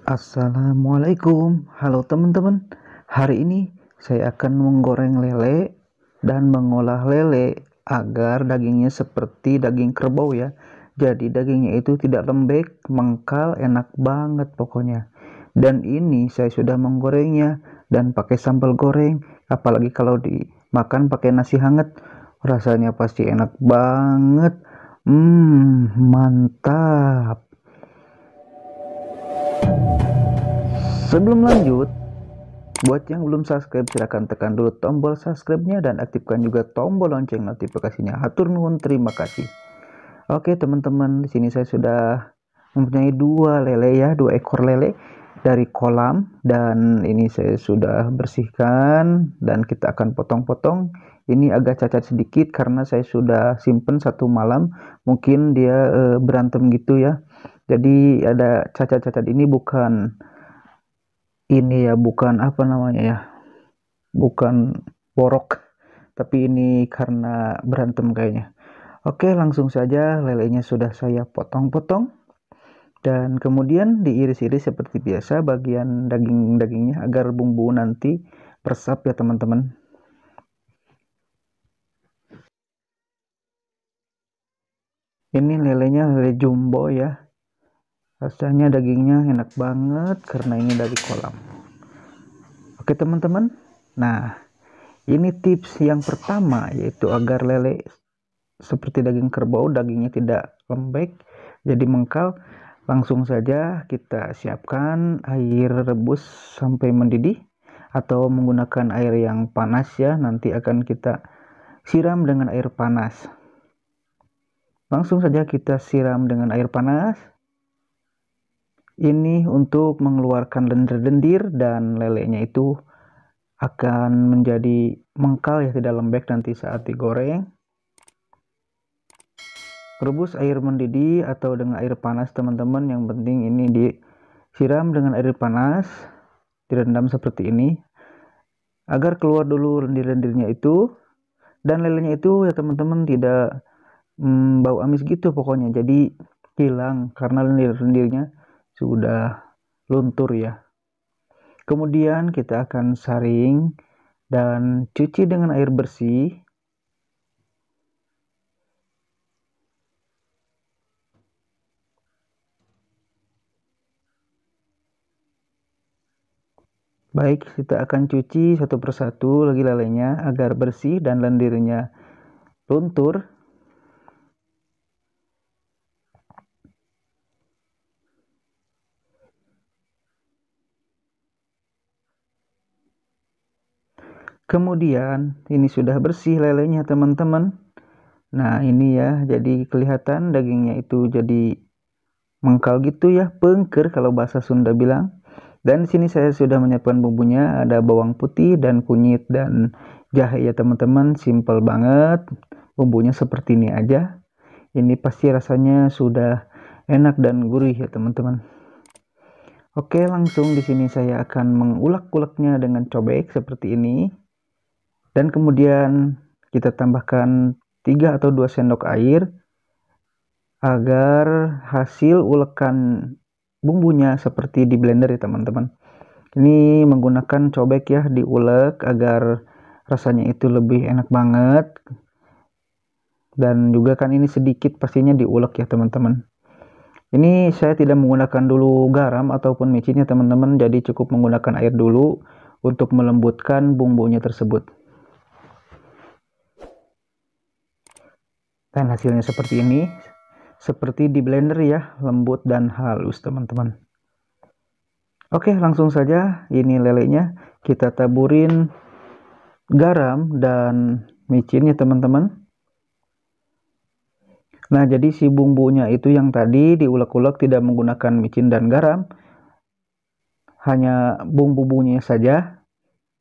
Assalamualaikum, halo teman-teman. Hari ini saya akan menggoreng lele dan mengolah lele agar dagingnya seperti daging kerbau ya. Jadi dagingnya itu tidak lembek, mengkal, enak banget pokoknya. Dan ini saya sudah menggorengnya dan pakai sambal goreng, apalagi kalau dimakan pakai nasi hangat, rasanya pasti enak banget. Mantap. Sebelum lanjut, buat yang belum subscribe, silahkan tekan dulu tombol subscribe-nya dan aktifkan juga tombol lonceng notifikasinya. Hatur nuhun, terima kasih. Oke teman-teman, di sini saya sudah mempunyai dua lele ya, dua ekor lele dari kolam, dan ini saya sudah bersihkan dan kita akan potong-potong. Ini agak cacat sedikit karena saya sudah simpen satu malam, mungkin dia berantem gitu ya. Jadi ada cacat-cacat ini bukan ini ya, bukan apa namanya ya, bukan borok, tapi ini karena berantem kayaknya. Oke, langsung saja lelenya sudah saya potong-potong dan kemudian diiris-iris seperti biasa bagian daging-dagingnya agar bumbu nanti meresap ya teman-teman. Ini lelenya lele jumbo ya, rasanya dagingnya enak banget karena ini dari kolam. Oke teman-teman, nah ini tips yang pertama, yaitu agar lele seperti daging kerbau, dagingnya tidak lembek jadi mengkal. Langsung saja kita siapkan air rebus sampai mendidih atau menggunakan air yang panas ya, nanti akan kita siram dengan air panas. Langsung saja kita siram dengan air panas. Ini untuk mengeluarkan lendir-lendir dan lelenya itu akan menjadi mengkal ya, tidak lembek nanti saat digoreng. Rebus air mendidih atau dengan air panas teman-teman, yang penting ini disiram dengan air panas, direndam seperti ini agar keluar dulu lendir-lendirnya itu, dan lelenya itu ya teman-teman tidak bau amis gitu pokoknya, jadi hilang karena lendir-lendirnya sudah luntur ya. Kemudian kita akan saring dan cuci dengan air bersih. Baik, kita akan cuci satu persatu lagi lelenya agar bersih dan lendirnya luntur. Kemudian ini sudah bersih lelenya teman-teman. Nah ini ya, jadi kelihatan dagingnya itu jadi mengkal gitu ya, pengker kalau bahasa Sunda bilang. Dan di sini saya sudah menyiapkan bumbunya, ada bawang putih dan kunyit dan jahe ya teman-teman, simple banget. Bumbunya seperti ini aja. Ini pasti rasanya sudah enak dan gurih ya teman-teman. Oke, langsung di sini saya akan mengulek-uleknya dengan cobek seperti ini. Dan kemudian kita tambahkan 3 atau 2 sendok air agar hasil ulekan bumbunya seperti di blender ya teman-teman. Ini menggunakan cobek ya, diulek agar rasanya itu lebih enak banget. Dan juga kan ini sedikit pastinya diulek ya teman-teman. Ini saya tidak menggunakan dulu garam ataupun micinnya teman-teman, jadi cukup menggunakan air dulu untuk melembutkan bumbunya tersebut. Dan hasilnya seperti ini, seperti di blender ya, lembut dan halus teman-teman. Oke, langsung saja ini lelenya kita taburin garam dan micin ya teman-teman. Nah, jadi si bumbunya itu yang tadi diulek-ulek tidak menggunakan micin dan garam, hanya bumbu-bumbunya saja,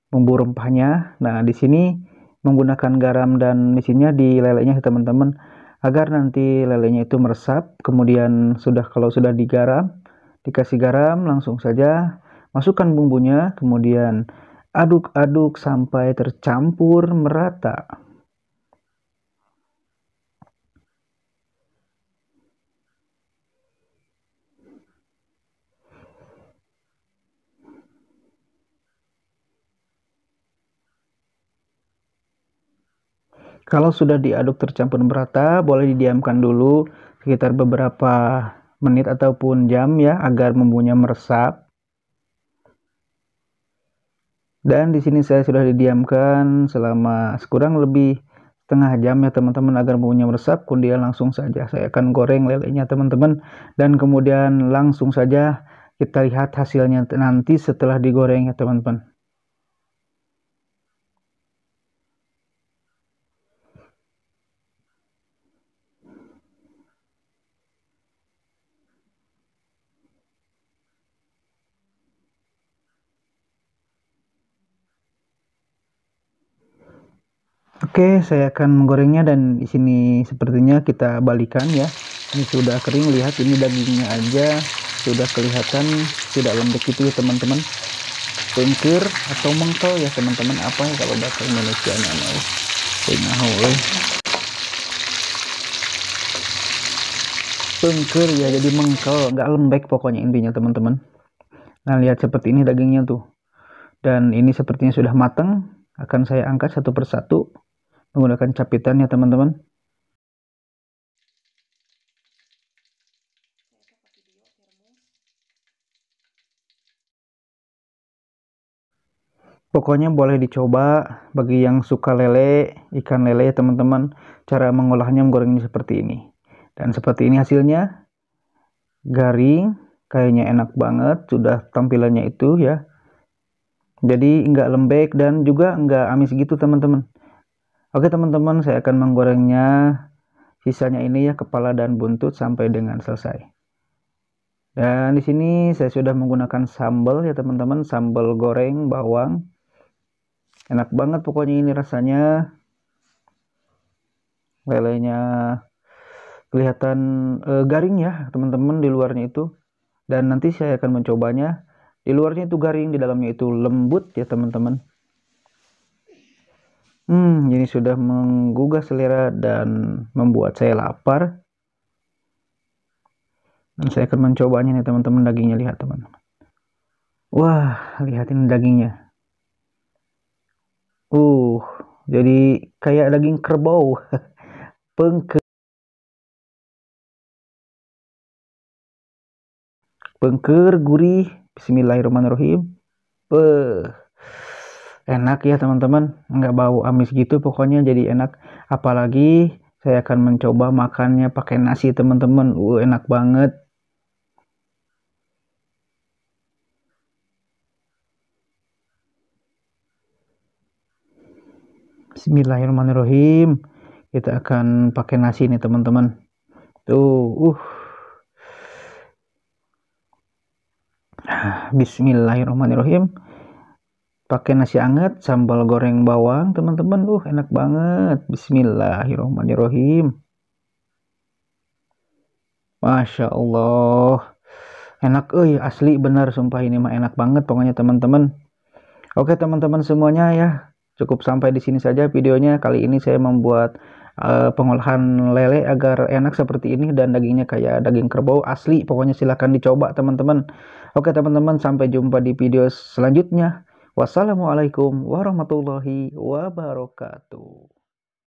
bumbu rempahnya. Nah, di sini menggunakan garam dan micinnya di lelenya ya teman-teman, agar nanti lelenya itu meresap. Kemudian kalau sudah digaram, dikasih garam, langsung saja masukkan bumbunya, kemudian aduk-aduk sampai tercampur merata. Kalau sudah diaduk tercampur merata, boleh didiamkan dulu sekitar beberapa menit ataupun jam ya, agar bumbunya meresap. Dan di sini saya sudah didiamkan selama kurang lebih setengah jam ya teman-teman, agar bumbunya meresap. Kemudian langsung saja saya akan goreng lelenya teman-teman, dan kemudian langsung saja kita lihat hasilnya nanti setelah digoreng ya teman-teman. Oke, saya akan menggorengnya, dan di sini sepertinya kita balikan ya. Ini sudah kering, lihat ini dagingnya aja sudah kelihatan tidak lembek itu ya teman-teman. Pengker atau mengkel ya teman-teman, apa ya kalau bahasa Indonesia namanya. Pengker ya, jadi mengkel, nggak lembek pokoknya intinya teman-teman. Nah, lihat seperti ini dagingnya tuh. Dan ini sepertinya sudah matang. Akan saya angkat satu persatu menggunakan capitan ya teman-teman. Pokoknya boleh dicoba bagi yang suka lele, ikan lele teman-teman. Cara mengolahnya, menggorengnya seperti ini. Dan seperti ini hasilnya. Garing, kayaknya enak banget. Sudah tampilannya itu ya. Jadi nggak lembek dan juga nggak amis gitu teman-teman. Oke teman-teman, saya akan menggorengnya sisanya ini ya, kepala dan buntut sampai dengan selesai. Dan di sini saya sudah menggunakan sambal ya teman-teman, sambal goreng bawang. Enak banget pokoknya ini rasanya. Lelenya kelihatan garing ya teman-teman di luarnya itu. Dan nanti saya akan mencobanya. Di luarnya itu garing, di dalamnya itu lembut ya teman-teman. Ini sudah menggugah selera dan membuat saya lapar. Dan saya akan mencobanya nih teman-teman, dagingnya lihat teman-teman. Wah, lihatin dagingnya. Jadi kayak daging kerbau. Pengker, gurih. Bismillahirrahmanirrahim. Enak ya teman-teman, nggak bau amis gitu pokoknya, jadi enak. Apalagi saya akan mencoba makannya pakai nasi teman-teman. Enak banget. Bismillahirrahmanirrahim. Kita akan pakai nasi nih teman-teman. Tuh, Bismillahirrahmanirrahim. Pakai nasi anget, sambal goreng bawang teman-teman. Enak banget. Bismillahirrahmanirrahim. Masya Allah. Enak, asli benar sumpah, ini mah enak banget pokoknya teman-teman. Oke teman-teman semuanya ya, cukup sampai di sini saja videonya. Kali ini saya membuat pengolahan lele agar enak seperti ini, dan dagingnya kayak daging kerbau asli. Pokoknya silahkan dicoba teman-teman. Oke teman-teman, sampai jumpa di video selanjutnya. Wassalamualaikum warahmatullahi wabarakatuh.